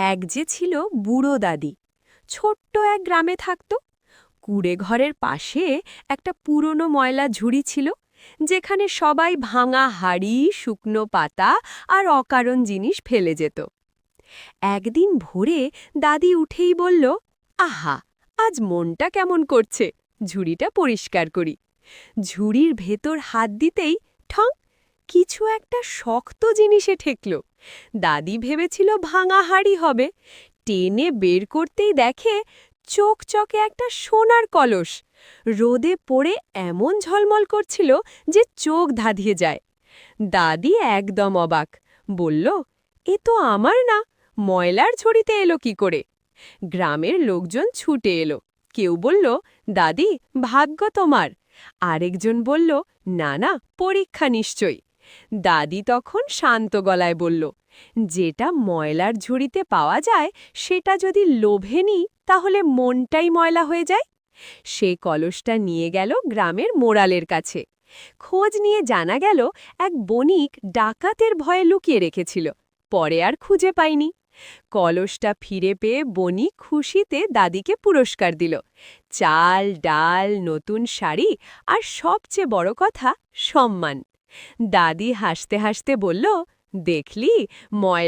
এক যে ছিল বুড়ো দাদি, ছোট্ট এক গ্রামে থাকত। কুঁড়ে ঘরের পাশে একটা পুরনো ময়লা ঝুড়ি ছিল, যেখানে সবাই ভাঙা হাড়ি, শুকনো পাতা আর অকারণ জিনিস ফেলে যেত। একদিন ভোরে দাদি উঠেই বলল, আহা, আজ মনটা কেমন করছে, ঝুড়িটা পরিষ্কার করি। ঝুড়ির ভেতর হাত দিতেই ঠং, কিছু একটা শক্ত জিনিসে ঠেকল। দাদি ভেবেছিল ভাঙা হাড়ি হবে, টেনে বের করতেই দেখে চকচকে একটা সোনার কলস। রোদে পড়ে এমন ঝলমল করছিল যে চোখ ধাঁধিয়ে যায়। দাদি একদম অবাক, বলল, এ তো আমার না, ময়লার ঝুড়িতে এলো কি করে? গ্রামের লোকজন ছুটে এলো। কেউ বলল, দাদি, ভাগ্য তোমার। আরেকজন বলল, না না, পরীক্ষা নিশ্চয়ই। দাদি তখন শান্ত গলায় বলল, যেটা ময়লার ঝুড়িতে পাওয়া যায় সেটা যদি লোভে নিই তাহলে মনটাই ময়লা হয়ে যায়। সে কলসটা নিয়ে গেল গ্রামের মোড়ালের কাছে। খোঁজ নিয়ে জানা গেল এক বণিক ডাকাতের ভয়ে লুকিয়ে রেখেছিল, পরে আর খুঁজে পায়নি। কলসটা ফিরে পেয়ে বণিক খুশিতে দাদিকে পুরস্কার দিল, চাল, ডাল, নতুন শাড়ি আর সবচেয়ে বড় কথা, সম্মান। দাদি হাসতে হাসতে বলল, দেখলি, ময়লা